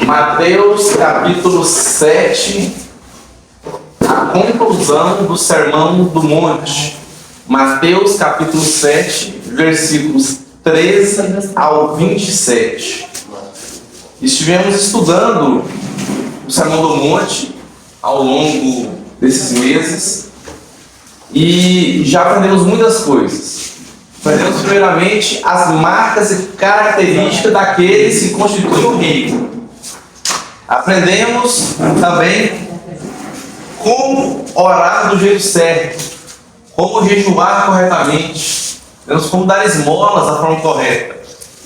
Mateus capítulo 7, a conclusão do Sermão do Monte. Mateus capítulo 7, versículos 13 ao 27. Estivemos estudando o Sermão do Monte ao longo desses meses e já aprendemos muitas coisas. Aprendemos primeiramente as marcas e características daqueles que constituem o reino. Aprendemos também como orar do jeito certo, como jejuar corretamente, aprendemos como dar esmolas da forma correta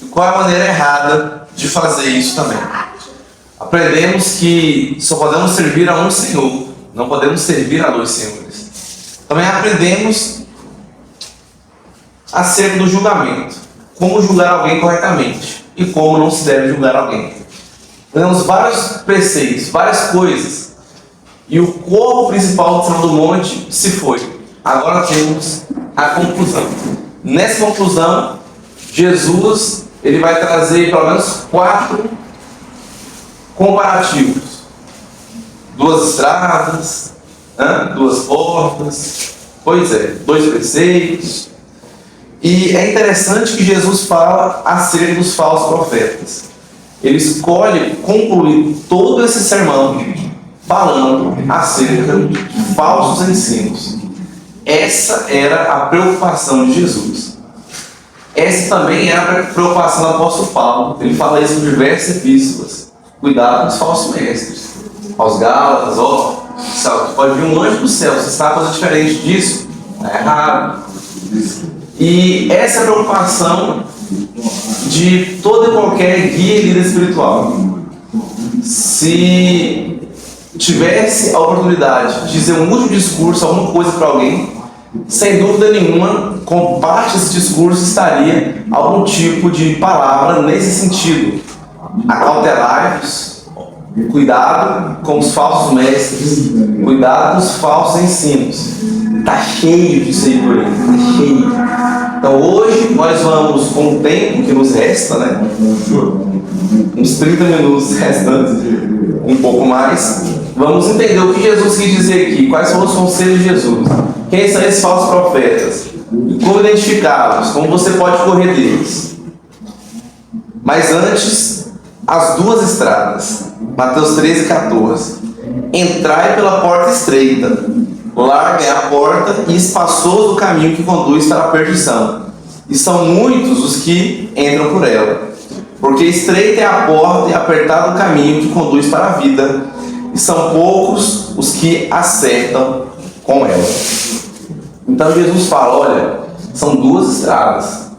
e qual é a maneira errada de fazer isso também. Aprendemos que só podemos servir a um Senhor, não podemos servir a dois senhores. Também aprendemos acerca do julgamento, como julgar alguém corretamente e como não se deve julgar alguém. Temos vários preceitos, várias coisas. E o corpo principal do Sermão do Monte se foi. Agora temos a conclusão. Nessa conclusão, Jesus ele vai trazer pelo menos 4 comparativos. 2 estradas, 2 portas, 2 preceitos. E é interessante que Jesus fala acerca dos falsos profetas. Ele escolhe concluir todo esse sermão falando acerca de falsos ensinos. Essa era a preocupação de Jesus. Essa também era a preocupação do apóstolo Paulo. Ele fala isso em diversas epístolas. Cuidado com os falsos mestres. Aos Gálatas, pode vir um anjo do céu, você está fazendo diferente disso, está errado. E essa é a preocupação de toda e qualquer guia e líder espiritual. Se tivesse a oportunidade de dizer um último discurso, alguma coisa para alguém, sem dúvida nenhuma, com parte desse discurso estaria algum tipo de palavra nesse sentido. Acautelai-vos, cuidado com os falsos mestres, cuidado com os falsos ensinos. Está cheio disso aí por aí, está cheio. Então hoje nós vamos, com o tempo que nos resta, uns 30 minutos restantes, um pouco mais, vamos entender o que Jesus quis dizer aqui, quais são os conselhos de Jesus, quem são esses falsos profetas, e como identificá-los, como você pode correr deles. Mas antes, as 2 estradas, Mateus 13 e 14. Entrai pela porta estreita, larga é a porta e espaçoso o caminho que conduz para a perdição, e são muitos os que entram por ela. Porque estreita é a porta e apertado o caminho que conduz para a vida, e são poucos os que acertam com ela. Então Jesus fala, olha, são 2 estradas,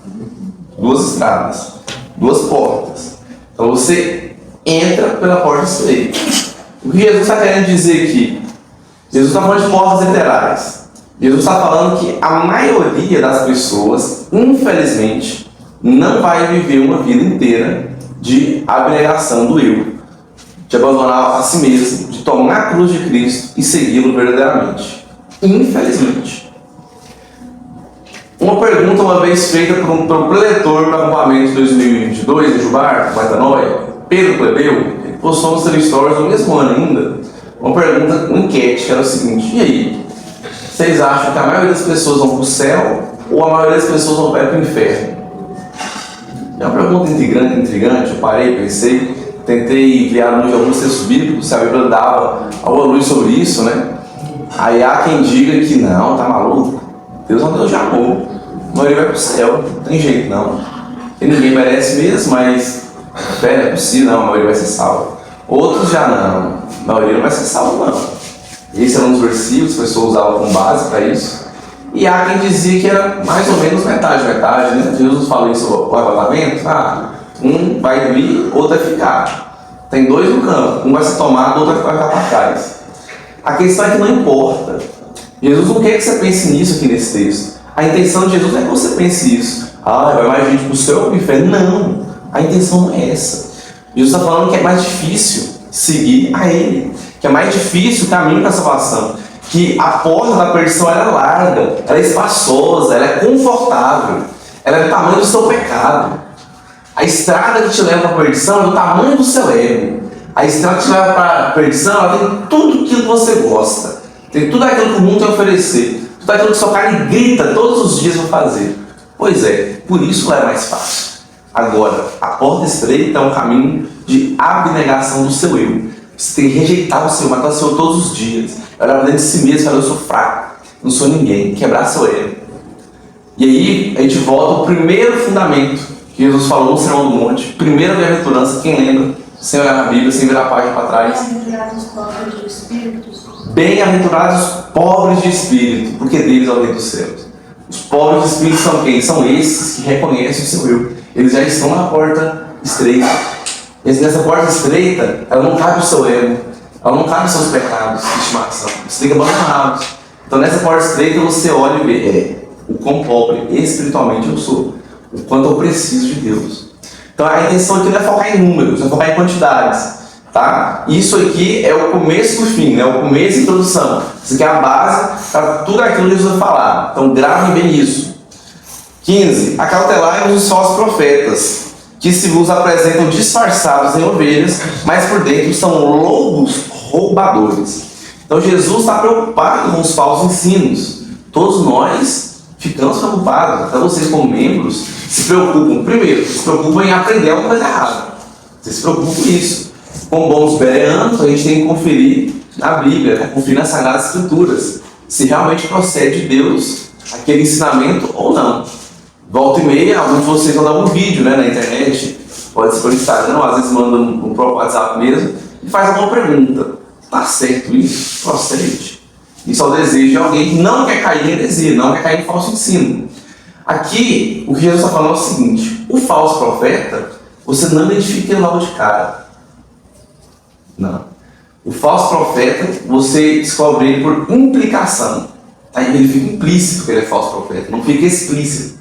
2 portas. Então você entra pela porta estreita. O que Jesus está querendo dizer aqui? Jesus está falando de portas literais. Jesus está falando que a maioria das pessoas, infelizmente, não vai viver uma vida inteira de abnegação do eu, de abandonar a si mesmo, de tomar a cruz de Cristo e segui-lo verdadeiramente. Infelizmente. Uma pergunta uma vez feita por um preletor para o acampamento de 2022 em Jubar, Guatanóia, Pedro Plebeu, ele postou nos 3 stories no mesmo ano ainda, uma pergunta, uma enquete, que era o seguinte: e aí, vocês acham que a maioria das pessoas vão para o céu ou a maioria das pessoas vão para o inferno? É uma pergunta intrigante, eu parei, pensei, tentei enviar luz de alguns textos bíblicos, se a Bíblia dava alguma luz sobre isso, né? Aí há quem diga que não, tá maluco, Deus é um Deus de amor, a maioria vai para o céu, não tem jeito não. E ninguém merece mesmo, mas fé não é possível, não, a maioria vai ser salva. Outros já não, a maioria não vai ser salva não. Esse era um dos versículos que as pessoas usavam como base para isso. E há quem dizia que era mais ou menos metade, né? Jesus falou isso sobre o arrebatamento, um vai vir, outro vai ficar. Tem 2 no campo, um vai ser tomado, outro vai ficar para trás. A questão é que não importa. Jesus não quer que você pense nisso aqui nesse texto. A intenção de Jesus não é que você pense isso. Vai mais gente para o céu ou para o inferno. Não, a intenção não é essa. Jesus está falando que é mais difícil seguir a Ele, que é mais difícil o caminho para a salvação, que a porta da perdição ela é larga, ela é espaçosa, ela é confortável, ela é do tamanho do seu pecado. A estrada que te leva para a perdição é do tamanho do seu ego. A estrela que te leva para a perdição, ela tem tudo aquilo que você gosta. Tem tudo aquilo que o mundo tem a oferecer. Tudo aquilo que sua carne grita todos os dias para fazer. Pois é, por isso lá é mais fácil. Agora, a porta estreita é um caminho de abnegação do seu eu. Você tem que rejeitar o seu, matar o seu todos os dias. Olhar para dentro de si mesmo e falar, eu sou fraco, não sou ninguém. Quebrar seu ego. E aí, a gente volta ao primeiro fundamento que Jesus falou no Sermão do Monte. Primeira bem-aventurança, quem lembra? Sem olhar na Bíblia, sem virar a página para trás. Bem-aventurados os pobres de espírito. Bem-aventurados os pobres de espírito, porque deles é o reino dos céus. Os pobres de espírito são quem? São esses que reconhecem o seu eu. Eles já estão na porta estreita. E nessa porta estreita, ela não cabe o seu ego, ela não cabe os seus pecados de estimação. Você tem que abandoná-los. Então nessa porta estreita você olha e vê, o quão pobre espiritualmente eu sou, o quanto eu preciso de Deus. Então a intenção aqui não é focar em números, é focar em quantidades. Tá? Isso aqui é o começo do fim, né? O começo e introdução. Isso aqui é a base para tudo aquilo que Jesus vai falar. Então gravem bem isso. 15. Acautelai-vos os falsos profetas, que se vos apresentam disfarçados em ovelhas, mas por dentro são lobos roubadores. Então Jesus está preocupado com os falsos ensinos. Todos nós ficamos preocupados. Até vocês como membros se preocupam. Primeiro, se preocupam em aprender alguma coisa errada. Vocês se preocupam com isso. Como bons bereanos, a gente tem que conferir na Bíblia, né? Conferir nas Sagradas Escrituras, se realmente procede de Deus aquele ensinamento ou não. Volta e meia, alguns de vocês vão dar um vídeo, né, na internet, pode ser pelo Instagram, ou às vezes manda no próprio WhatsApp mesmo, e faz alguma pergunta. Tá certo isso? Procede? Isso é o desejo de alguém que não quer cair em heresia, não quer cair em falso ensino. Aqui, o que Jesus está falando é o seguinte: o falso profeta, você não identifica ele logo de cara. Não. O falso profeta, você descobre ele por implicação. Aí ele fica implícito que ele é falso profeta, não fica explícito.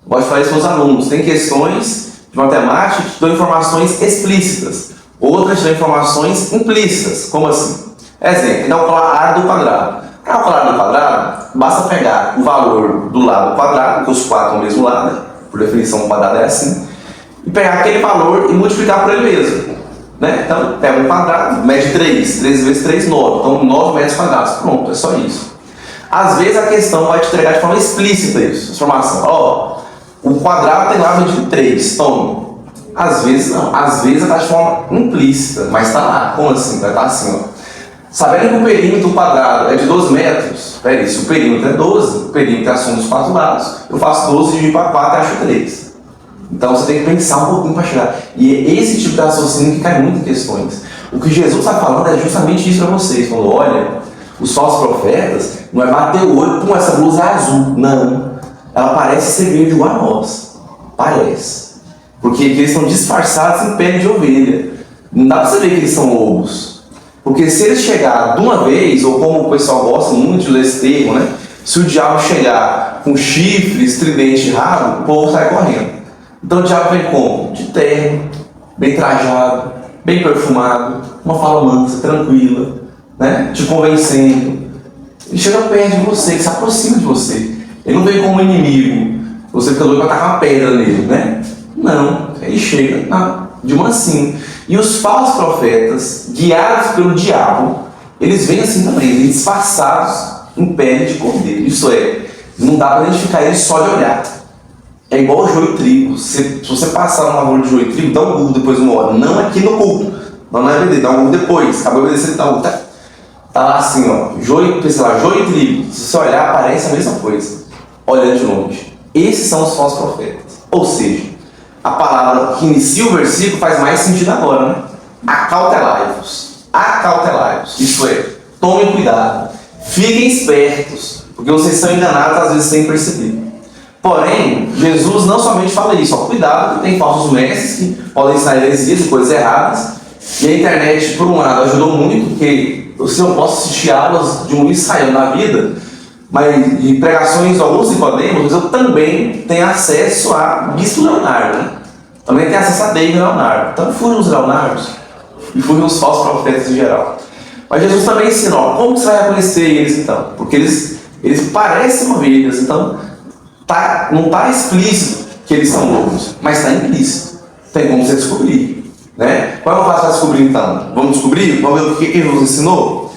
Gosto de falar isso com os alunos. Tem questões de matemática que dão informações explícitas, outras dão informações implícitas. Como assim? Exemplo, calcular a do quadrado. Para calcular a do quadrado, basta pegar o valor do lado do quadrado, porque os quatro são o mesmo lado, né? Por definição o quadrado é assim, e pegar aquele valor e multiplicar por ele mesmo. Né? Então, pega um quadrado, mede 3 vezes 3, 9. Então, 9 metros quadrados. Pronto, é só isso. Às vezes a questão vai te entregar de forma explícita isso, informação. O quadrado tem lá medido 3, toma. Às vezes não, às vezes está de forma implícita, mas está lá. Como assim? Vai estar assim, Sabendo que o perímetro do quadrado é de 12 metros, peraí, se o perímetro é 12, o perímetro é a soma dos 4 lados, eu faço 12 dividido para 4 e acho 3. Então você tem que pensar um pouquinho para chegar. E é esse tipo de raciocínio que cai muito em questões. O que Jesus está falando é justamente isso para vocês. Quando olha, os falsos profetas, não é bater o olho, pum, essa blusa é azul. Não. Ela parece ser verde igual a nós. Parece. Porque eles estão disfarçados em pele de ovelha. Não dá para você ver que eles são lobos. Porque se eles chegar de uma vez, ou como o pessoal gosta muito de ler esse termo, né? Se o diabo chegar com chifres, tridente e rabo, o povo sai correndo. Então o diabo vem como? De terno, bem trajado, bem perfumado, uma fala mansa, tranquila, né? Te convencendo. Ele chega perto de você, ele se aproxima de você. Ele não vem como um inimigo, você fica doido para tacar uma pedra nele, né? Não, ele chega de mansinho. E os falsos profetas, guiados pelo diabo, eles vêm assim também, eles disfarçados em pele de cordeiro. Isso é, não dá para identificar eles só de olhar. É igual joio e trigo. Se você passar uma lavoura de joio e trigo, dá um Google depois de uma hora. Não aqui no culto. Não é BD, dá um Google depois. Acabou de obedecer, dá um Google. Tá lá assim, joio, sei lá, joio e trigo. Se você olhar, parece a mesma coisa. Olhando de longe. Esses são os falsos profetas. Ou seja, a palavra que inicia o versículo faz mais sentido agora, né? Acautelai-vos. Acautelai-vos. Isso é, tomem cuidado. Fiquem espertos. Porque vocês são enganados às vezes sem perceber. Porém, Jesus não somente fala isso, cuidado, que tem falsos mestres que podem ensinar heresias e coisas erradas. E a internet, por um lado, ajudou muito, porque você não pode assistir aulas de um Israel na vida, mas de pregações de alguns Nicodemos, mas eu também tenho acesso a Bispo Leonardo, né? Também tenho acesso a David Leonardo. Então fujam os Leonardos e fujam os falsos profetas em geral. Mas Jesus também ensina, como você vai reconhecer eles então? Porque eles parecem ovelhas, então não está explícito que eles são lobos, mas está implícito. Tem como você descobrir. Né? Como é que eu faço para descobrir então? Vamos descobrir? Vamos ver o que Jesus ensinou?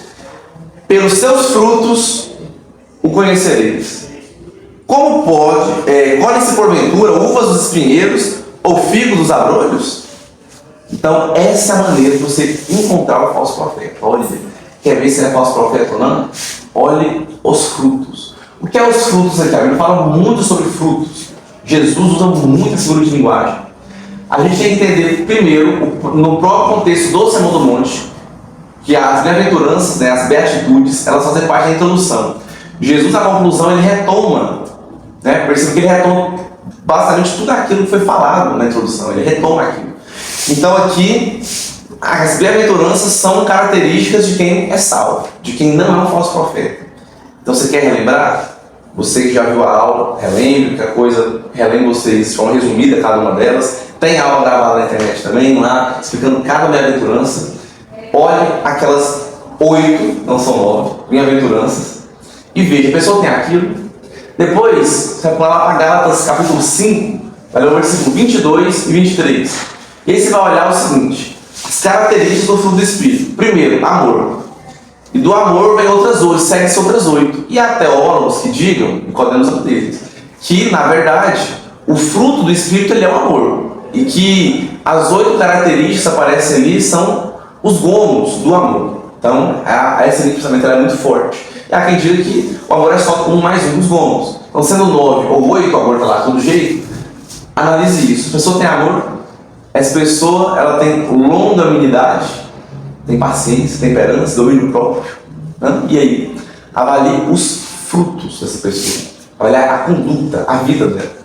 Pelos seus frutos o conhecereis. Como pode, colhem-se porventura uvas dos espinheiros ou figos dos abrolhos? Então, essa é a maneira de você encontrar o falso profeta. Olha, quer ver se ele é falso profeta ou não? Olhe os frutos. O que é os frutos aqui? A Bíblia fala muito sobre frutos. Jesus usa muita figura de linguagem. A gente tem que entender, primeiro, no próprio contexto do Sermão do Monte, que as bem-aventuranças, né, as beatitudes, elas fazem parte da introdução. Jesus, na conclusão, ele retoma, né, percebe que ele retoma basicamente tudo aquilo que foi falado na introdução, ele retoma aquilo. Então aqui, as bem-aventuranças são características de quem é salvo, de quem não é um falso profeta. Então você quer relembrar? Você que já viu a aula, relembre, que a coisa, relembre vocês de forma resumida cada uma delas. Tem aula gravada na internet também, lá, explicando cada bem-aventurança. Olhe aquelas 8, não são 9, bem-aventuranças, e veja, a pessoa tem aquilo. Depois, você vai lá para Gálatas capítulo 5, vai ler o versículo 22 e 23. E aí você vai olhar o seguinte, as características do fruto do Espírito. Primeiro, amor. E do amor vem outras 8, segue-se outras 8. E há teólogos que digam, Nicodemos é um deles, que na verdade o fruto do Espírito ele é o amor. E que as 8 características que aparecem ali são os gomos do amor. Então, essa linha de pensamento é muito forte. E há quem diga que o amor é só 1 mais 1 dos gomos. Então, sendo 9 ou 8, o amor está lá de todo jeito, analise isso. A pessoa tem amor, essa pessoa ela tem longanimidade, tem paciência, temperança, domínio próprio. Né? E aí, avalie os frutos dessa pessoa. Avalie a conduta, a vida dela.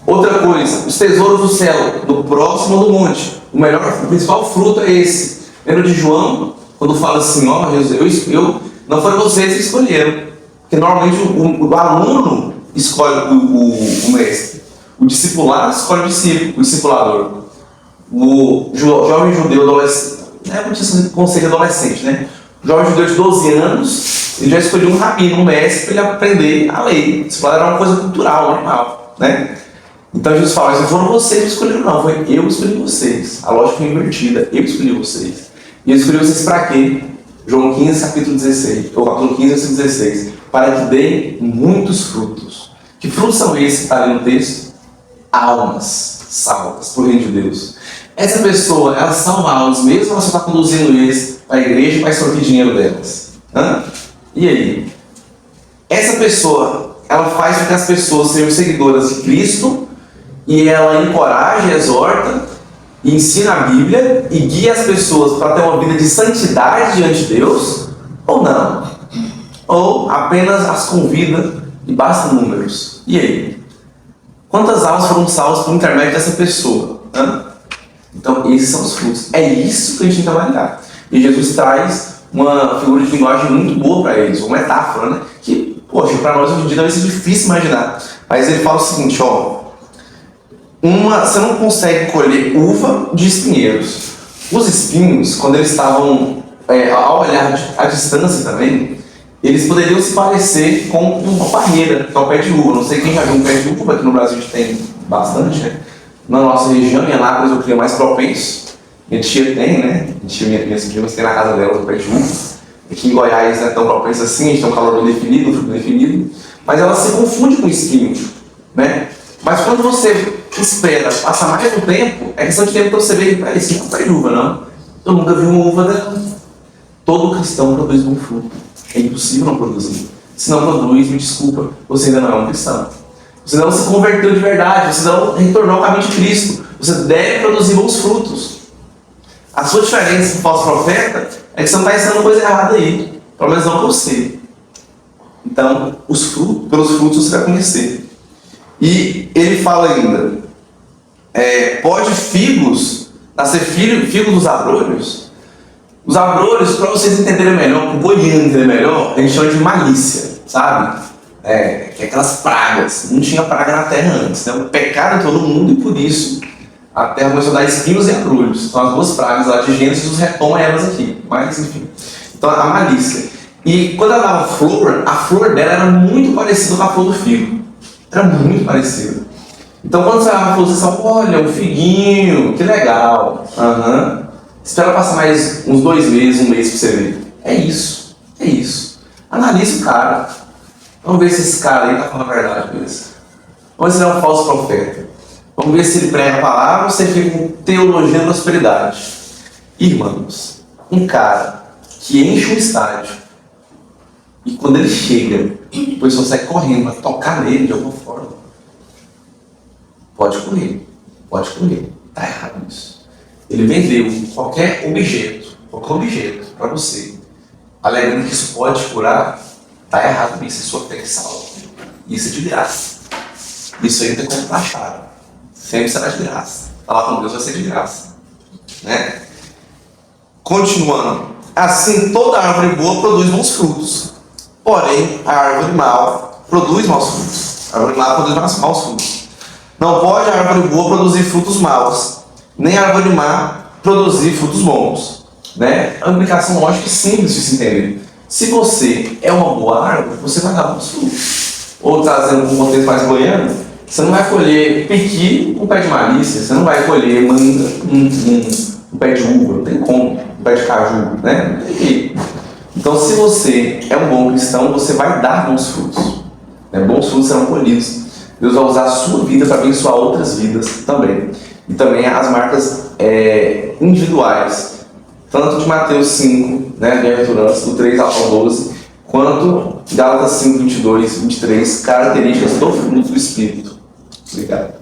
Outra coisa, os tesouros do céu, do próximo do monte. O principal fruto é esse. Lembra de João, quando fala assim, ó, eu não foram vocês que escolheram. Porque normalmente o aluno escolhe o mestre. O discipulado escolhe o discípulo, o discipulador. O jovem judeu adolescente, não é muito conselho adolescente, né? O jovem judeu de 12 anos, ele já escolheu um rabino, um mestre, para ele aprender a lei. O discipulado era uma coisa cultural, normal, né? Então Jesus fala, não foram vocês que escolheram, não, foi eu que escolhi vocês. A lógica foi invertida, eu escolhi vocês. E eu escolhi vocês para quê? João 15, capítulo 16, ou capítulo 15, versículo 16. Para que deem muitos frutos. Que frutos são esses que está ali no texto? Almas salvas por reino de Deus. Essa pessoa, ela salva almas, mesmo ela só está conduzindo eles para a igreja e vai sortir dinheiro delas. E aí? Essa pessoa, ela faz com que as pessoas sejam seguidoras de Cristo e ela encoraja, exorta, e ensina a Bíblia e guia as pessoas para ter uma vida de santidade diante de Deus, ou não? Ou apenas as convida e basta números? E aí? Quantas almas foram salvas por intermédio dessa pessoa? Então, esses são os frutos. É isso que a gente tem que avaliar. E Jesus traz uma figura de linguagem muito boa para eles, uma metáfora, né? Que, poxa, para nós hoje em dia deve ser difícil imaginar. Mas ele fala o seguinte, ó. Você não consegue colher uva de espinheiros. Os espinhos, quando eles estavam ao olhar à distância também, eles poderiam se parecer com uma parreira, que é o pé de uva. Não sei quem já viu um pé de uva, aqui no Brasil a gente tem bastante, né? Na nossa região, em Anápolis, o clima mais propenso. Minha tia tem, né? Minhas primas têm na casa dela o pé de uva. Aqui em Goiás não é tão propenso assim, a gente tem um calor bem definido, um frio bem definido. Mas ela se confunde com o espinho, né? Mas quando você espera passar mais um tempo, é questão de tempo para você ver que esse não é pé de uva, não. Eu nunca vi uma uva dela. Todo cristão produz um fruto. É impossível não produzir. Se não produz, me desculpa, você ainda não é um cristão. Você não se converteu de verdade, você não retornou ao caminho de Cristo. Você deve produzir bons frutos. A sua diferença com o falso profeta é que você não está ensinando coisa errada aí. Pelo menos não para você. Então, pelos frutos você vai conhecer. E ele fala ainda, pode figos nascer figo dos abrolhos? Os abrolhos, para vocês entenderem melhor, o boiano entender melhor, a gente chama de malícia, sabe? Que é aquelas pragas. Não tinha praga na terra antes, né? O pecado em todo mundo e por isso a terra começou a dar espinhos e abrolhos. Então as duas pragas lá de Gênesis, Jesus retoma elas aqui. Mas enfim. Então a malícia. E quando ela dava flor, a flor dela era muito parecida com a flor do figo. Era muito parecida. Então quando você olhava a flor, você fala, olha, um figuinho, que legal. Espera passar mais uns 2 meses, 1 mês pra você ver. É isso. Analise o cara. Vamos ver se esse cara aí tá falando a verdade mesmo. Vamos ver se ele é um falso profeta. Vamos ver se ele prega a palavra ou se ele fica com teologia da prosperidade. Irmãos, um cara que enche um estádio e quando ele chega, o pessoal sai correndo para tocar nele de alguma forma. Pode correr. Está errado isso. Ele vendeu qualquer objeto para você, alegando que isso pode curar. Está errado isso, é sua fé que salva. Isso é de graça. Isso aí não tem como taxar. Sempre será de graça. Falar com Deus vai ser de graça. Né? Continuando. Assim, toda árvore boa produz bons frutos. Porém, a árvore mal produz maus frutos. A árvore má produz maus frutos. Não pode a árvore boa produzir frutos maus, nem a árvore má produzir frutos bons. Né? É uma implicação lógica simples de se entender. Se você é uma boa árvore, você vai dar bons frutos. Ou trazendo um contexto mais goiano, você não vai colher piqui um pé de malícia, você não vai colher um pé de uva, não tem como, um pé de caju, né? Não tem que. Então, se você é um bom cristão, você vai dar bons frutos. Né? Bons frutos serão colhidos. Deus vai usar a sua vida para abençoar outras vidas também. E também as marcas individuais, tanto de Mateus 5, né, bem-aventuranças, do 3 ao 12, quanto Gálatas 5, 22, 23, características do fruto do Espírito. Obrigado.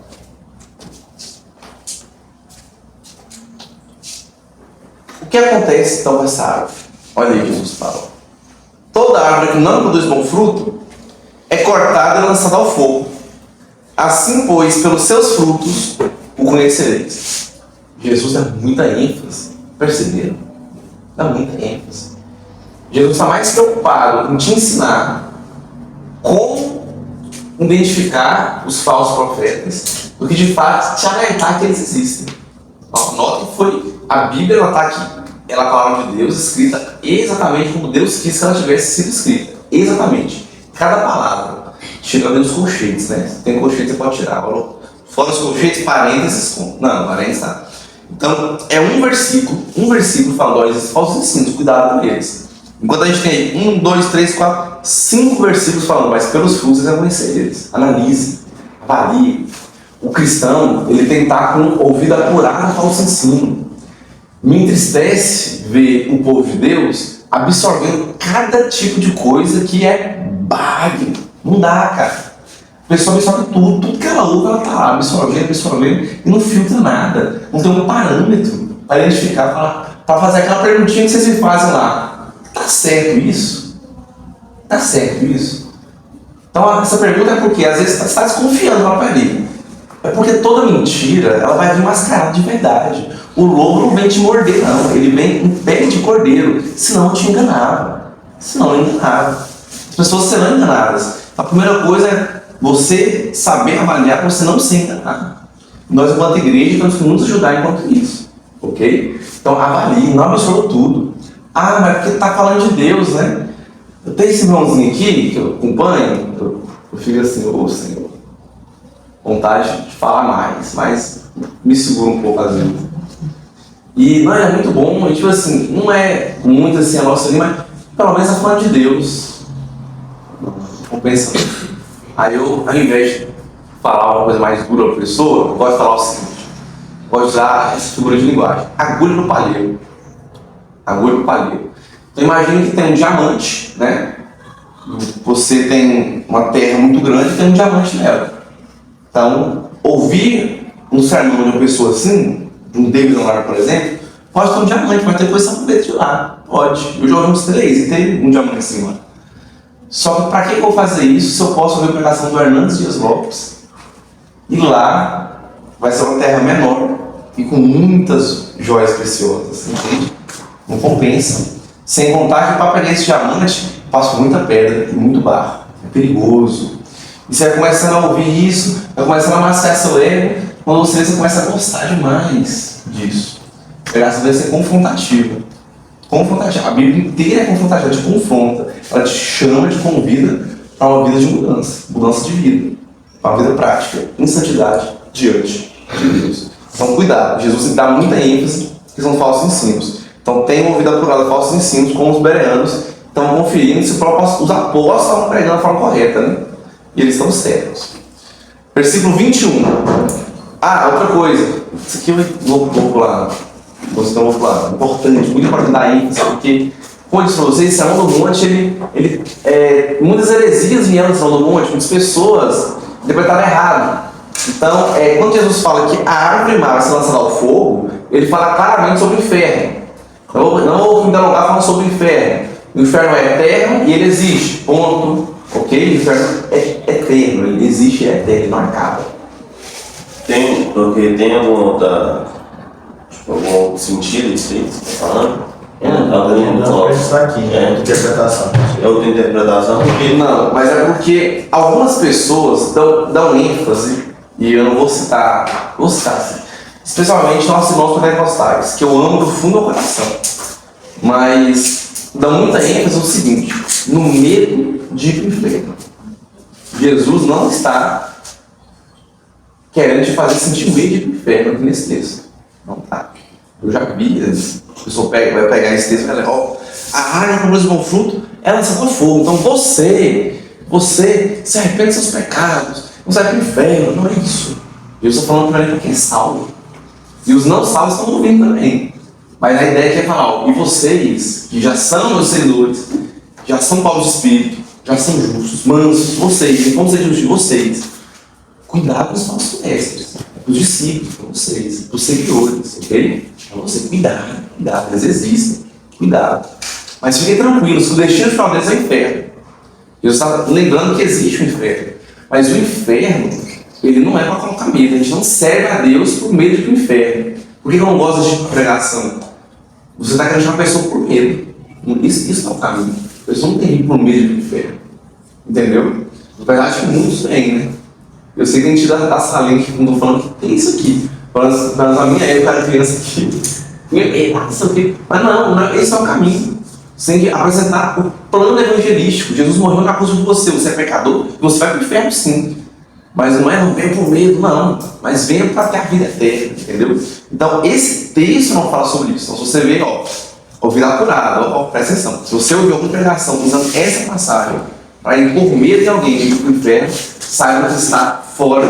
O que acontece então com essa árvore? Olha aí, Jesus fala. Toda árvore que não produz bom fruto é cortada e lançada ao fogo. Assim, pois, pelos seus frutos o conhecereis. Jesus dá muita ênfase. Perceberam? Dá muita ênfase. Jesus está mais preocupado em te ensinar como identificar os falsos profetas do que de fato te alertar que eles existem. Nota que a Bíblia ela está aqui. Ela é a palavra de Deus escrita exatamente como Deus quis que ela tivesse sido escrita. Exatamente. Cada palavra. Tirando os colchetes, né? Se tem colchete, você pode tirar. Fora os colchetes, parênteses. Não, parênteses tá. Então, é um versículo falando, olha, esses falsos ensinos, cuidado com eles. Enquanto a gente tem aí 1, 2, 3, 4, 5 versículos falando, mas pelos frutos você vai conhecer eles. Analise, avalie. O cristão, ele tem que estar com o ouvido apurado ao falso ensino. Me entristece ver o povo de Deus absorvendo cada tipo de coisa que é bagre. Não dá, cara. A pessoa absorve tudo que ela ouve, ela tá lá absorvendo e não filtra nada. Não tem um parâmetro para identificar, para fazer aquela perguntinha que vocês me fazem lá. Tá certo isso? Tá certo isso? Então essa pergunta é porque às vezes você está desconfiando lá para ali. É porque toda mentira ela vai vir mascarada de verdade. O lobo não vem te morder, não. Ele vem em pele de cordeiro. Senão eu te enganava. As pessoas serão enganadas. A primeira coisa é você saber avaliar para você não ser enganado. Nós, enquanto igreja, temos que nos ajudar enquanto isso. Ok? Então, avalie, não absorva tudo. Ah, mas porque está falando de Deus, né? Eu tenho esse irmãozinho aqui, que eu acompanho, eu fico assim, ô Senhor, vontade de falar mais, mas me segura um pouco às vezes. E não é muito bom, e, tipo assim, não é muito assim a nossa linha, mas pelo menos está falando de Deus. Compensa. Aí eu, ao invés de falar uma coisa mais dura para a pessoa, eu gosto de falar o seguinte: eu gosto de usar essa figura de linguagem, agulha no palheiro. Então imagine que tem um diamante, né? Você tem uma terra muito grande e tem um diamante nela. Então, ouvir um sermão de uma pessoa assim, de um David Leonardo, por exemplo, pode ter um diamante, mas depois você vai de lá. Pode. Eu já ouvi uns 3 e tem um diamante assim lá. Só que para que eu vou fazer isso se eu posso ouvir a pregação do Hernandes Dias Lopes? E lá vai ser uma terra menor e com muitas joias preciosas, entende? Não compensa. Sem contar que para pegar esse diamante passa muita pedra e muito barro. É perigoso. E você vai começando a ouvir isso, vai começando a amassar seu ego, quando você começa a gostar demais disso. A pregação vai ser confrontativa. A Bíblia inteira é confrontativa, ela te confronta, ela te chama, te convida para uma vida de mudança de vida, para uma vida prática, em santidade diante de Deus. Então cuidado, Jesus dá muita ênfase que são falsos ensinos. Então tem uma vida apurada de falsos ensinos, como os bereanos estão conferindo se os apóstolos estão pregando da forma correta, né? E eles estão certos. Versículo 21. Outra coisa. Isso aqui eu vou pular. Então vou pular. Importante, muito importante dar ênfase, porque, como eu disse para vocês, esse Sermão do Monte, muitas heresias vieram do Sermão do Monte, muitas pessoas interpretaram errado. Então, quando Jesus fala que a árvore má vai ser lançada ao fogo, ele fala claramente sobre o inferno. Não vou me delongar falando sobre o inferno. O inferno é eterno e ele existe. Ponto. Ok? O inferno é eterno, ele existe e é eterno, ele não acaba. Tem algum sentido isso aí que você está falando? Não, isso aqui, interpretação. É outra interpretação? Não, mas é porque algumas pessoas dão ênfase, e eu não vou citar assim, especialmente nossos irmãos pentecostais, que eu amo do fundo do coração, mas dão muita ênfase no seguinte: no medo de ir para o inferno. Jesus não está querendo te fazer sentir medo de ir para o inferno aqui nesse texto. Não está. Eu já vi, a pessoa vai pegar esse texto e vai levar, a árvore que produz bom fruto, ela lança fogo. Então você se arrepende dos seus pecados, não sai para o inferno, não é isso. Eu estou falando primeiro para quem é salvo. E os não salvos estão ouvindo também. Mas a ideia é que falar, e vocês, que já são meus seguidores, já são povos de espírito, já são justos, mansos, vocês, e como ser justos de vocês, cuidado com os falsos mestres, os discípulos, para vocês, para os seguidores, ok? Para você, cuidado, eles existem, cuidado. Mas fiquem tranquilos, que o destino final deles é o inferno. Jesus está lembrando que existe o inferno. Mas o inferno, ele não é para colocar medo. A gente não serve a Deus por medo de ir para o inferno. Por que eu não gosto de pregação? Você está querendo chamar a pessoa por medo. Isso não é o caminho. A pessoa não tem que ir por medo de ir para o inferno. Entendeu? Na verdade, muitos têm, né? Eu sei que a gente dá salinha que não estou falando que tem isso aqui. Mas a minha época era criança aqui. Mas não, esse é o caminho. Você tem que apresentar o plano evangelístico. Jesus morreu na cruz por você. Você é pecador e você vai para o inferno, sim. Mas não venha por medo, não. Mas venha para ter a vida eterna, entendeu? Então, esse texto não fala sobre isso. Então, se você vê, ouvir apurado, presta atenção. Se você ouvir alguma pregação usando essa passagem para impor medo em alguém de ir para o inferno, saiba que está fora